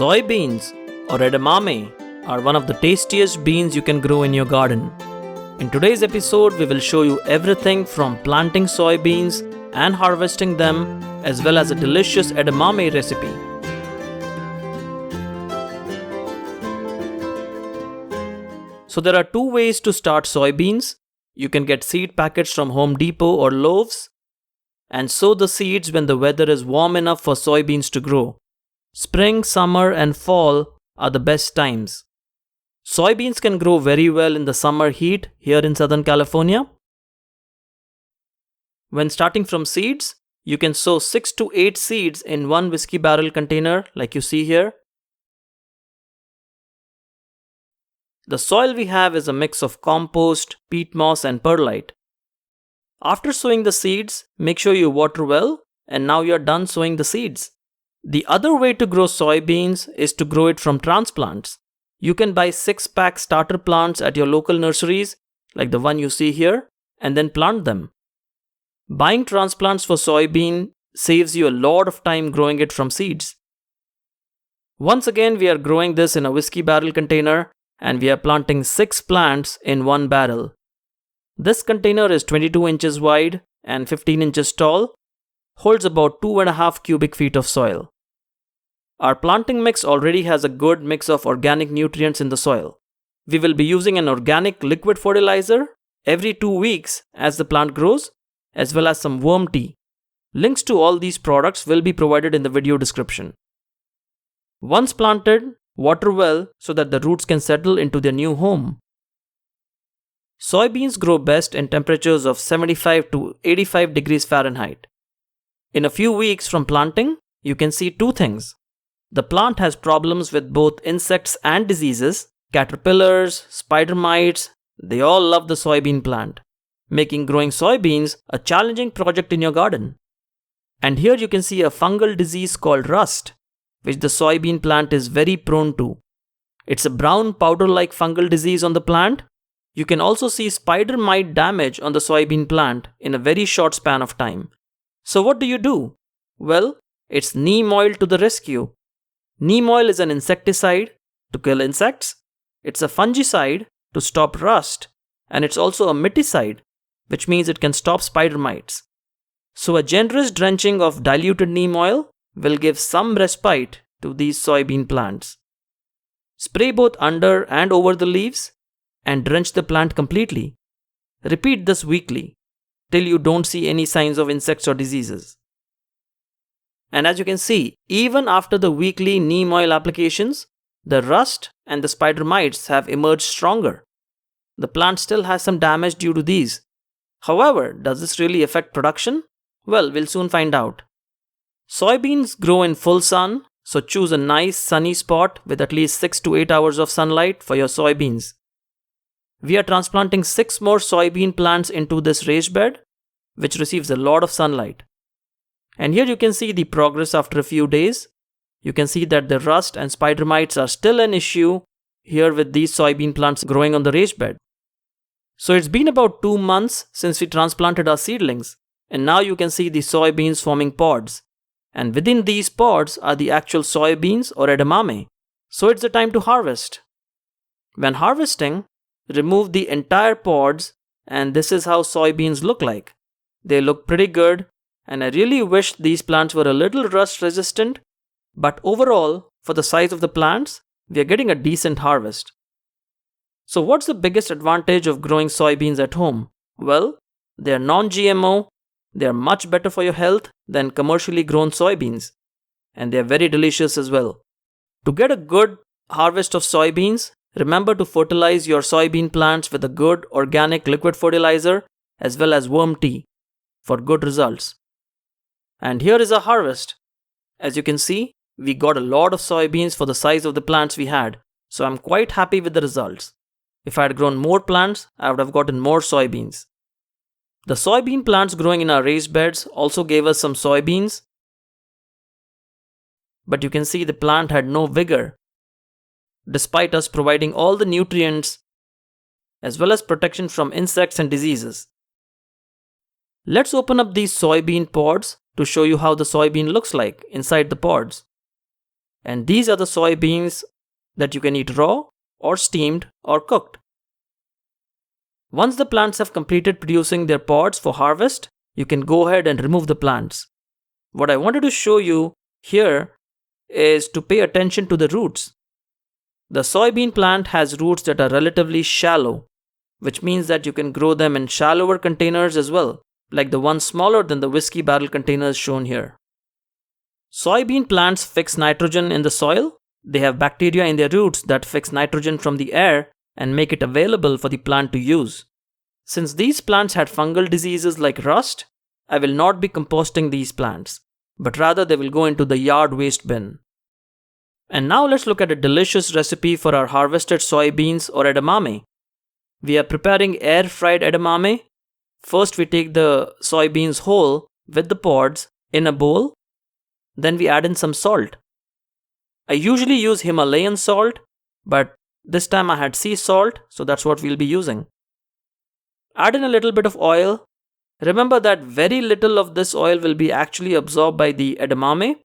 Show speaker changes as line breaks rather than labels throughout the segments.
Soybeans or edamame are one of the tastiest beans you can grow in your garden. In today's episode, we will show you everything from planting soybeans and harvesting them, as well as a delicious edamame recipe. So there are two ways to start soybeans. You can get seed packets from Home Depot or Lowe's and sow the seeds when the weather is warm enough for soybeans to grow. Spring, summer and fall are the best times. Soybeans can grow very well in the summer heat here in Southern California. When starting from seeds, you can sow 6 to 8 seeds in one whiskey barrel container like you see here. The soil we have is a mix of compost, peat moss and perlite. After sowing the seeds, make sure you water well, and now you are done sowing the seeds. The other way to grow soybeans is to grow it from transplants. You can buy 6-pack starter plants at your local nurseries, like the one you see here, and then plant them. Buying transplants for soybean saves you a lot of time growing it from seeds. Once again, we are growing this in a whiskey barrel container, and we are planting 6 plants in one barrel. This container is 22 inches wide and 15 inches tall, holds about 2.5 cubic feet of soil. Our planting mix already has a good mix of organic nutrients in the soil. We will be using an organic liquid fertilizer every 2 weeks as the plant grows, as well as some worm tea. Links to all these products will be provided in the video description. Once planted, water well so that the roots can settle into their new home. Soybeans grow best in temperatures of 75 to 85 degrees Fahrenheit. In a few weeks from planting, you can see two things. The plant has problems with both insects and diseases. Caterpillars, spider mites, they all love the soybean plant, making growing soybeans a challenging project in your garden. And here you can see a fungal disease called rust, which the soybean plant is very prone to. It's a brown powder-like fungal disease on the plant. You can also see spider mite damage on the soybean plant in a very short span of time. So what do? Well, it's neem oil to the rescue. Neem oil is an insecticide to kill insects. It's a fungicide to stop rust. And it's also a miticide, which means it can stop spider mites. So a generous drenching of diluted neem oil will give some respite to these soybean plants. Spray both under and over the leaves and drench the plant completely. Repeat this weekly till you don't see any signs of insects or diseases. And as you can see, even after the weekly neem oil applications, the rust and the spider mites have emerged stronger. The plant still has some damage due to these. However, does this really affect production? Well, we'll soon find out. Soybeans grow in full sun, so choose a nice sunny spot with at least 6 to 8 hours of sunlight for your soybeans. We are transplanting 6 more soybean plants into this raised bed, which receives a lot of sunlight. And here you can see the progress after a few days. You can see that the rust and spider mites are still an issue here with these soybean plants growing on the raised bed. So it's been about 2 months since we transplanted our seedlings, and now you can see the soybeans forming pods. And within these pods are the actual soybeans or edamame. So it's the time to harvest. When harvesting, remove the entire pods, and this is how soybeans look like. They look pretty good, and I really wish these plants were a little rust resistant, but overall, for the size of the plants, we are getting a decent harvest. So what's the biggest advantage of growing soybeans at home? Well, they are non-GMO, they are much better for your health than commercially grown soybeans, and they are very delicious as well. To get a good harvest of soybeans, remember to fertilize your soybean plants with a good organic liquid fertilizer as well as worm tea for good results. And here is our harvest. As you can see, we got a lot of soybeans for the size of the plants we had, so I'm quite happy with the results. If I had grown more plants, I would have gotten more soybeans. The soybean plants growing in our raised beds also gave us some soybeans, but you can see the plant had no vigor, despite us providing all the nutrients as well as protection from insects and diseases. Let's open up these soybean pods to show you how the soybean looks like inside the pods. And these are the soybeans that you can eat raw or steamed or cooked. Once the plants have completed producing their pods for harvest, you can go ahead and remove the plants. What I wanted to show you here is to pay attention to the roots. The soybean plant has roots that are relatively shallow, which means that you can grow them in shallower containers as well, like the ones smaller than the whiskey barrel containers shown here. Soybean plants fix nitrogen in the soil. They have bacteria in their roots that fix nitrogen from the air and make it available for the plant to use. Since these plants had fungal diseases like rust, I will not be composting these plants, but rather they will go into the yard waste bin. And now let's look at a delicious recipe for our harvested soybeans or edamame. We are preparing air-fried edamame. First we take the soybeans whole with the pods in a bowl. Then we add in some salt. I usually use Himalayan salt, but this time I had sea salt, so that's what we'll be using. Add in a little bit of oil. Remember that very little of this oil will be actually absorbed by the edamame,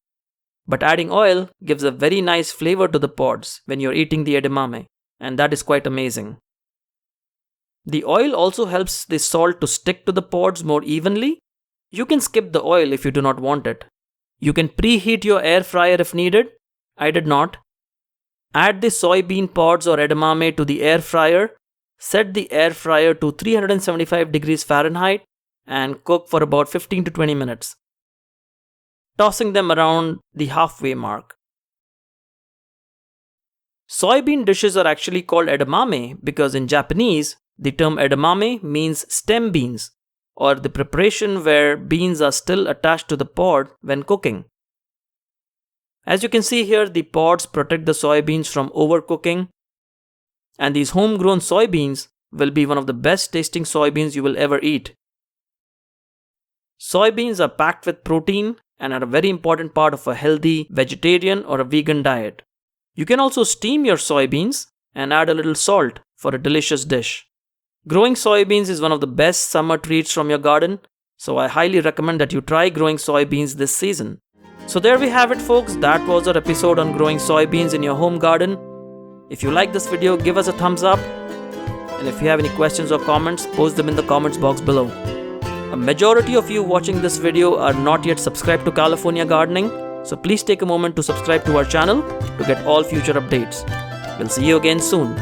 but adding oil gives a very nice flavor to the pods when you're eating the edamame, and that is quite amazing. The oil also helps the salt to stick to the pods more evenly. You can skip the oil if you do not want it. You can preheat your air fryer if needed. I did not. Add the soybean pods or edamame to the air fryer. Set the air fryer to 375 degrees Fahrenheit and cook for about 15 to 20 minutes, tossing them around the halfway mark. Soybean dishes are actually called edamame because in Japanese, the term edamame means stem beans, or the preparation where beans are still attached to the pod when cooking. As you can see here, the pods protect the soybeans from overcooking, and these homegrown soybeans will be one of the best tasting soybeans you will ever eat. Soybeans are packed with protein and are a very important part of a healthy vegetarian or a vegan diet. You can also steam your soybeans and add a little salt for a delicious dish. Growing soybeans is one of the best summer treats from your garden, so I highly recommend that you try growing soybeans this season. So there we have it, folks. That was our episode on growing soybeans in your home garden. If you like this video, give us a thumbs up. And if you have any questions or comments, post them in the comments box below. A majority of you watching this video are not yet subscribed to California Gardening, so please take a moment to subscribe to our channel to get all future updates. We'll see you again soon.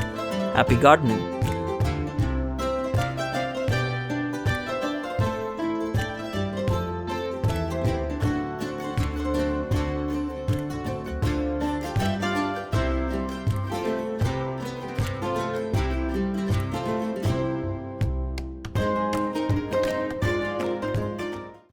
Happy gardening.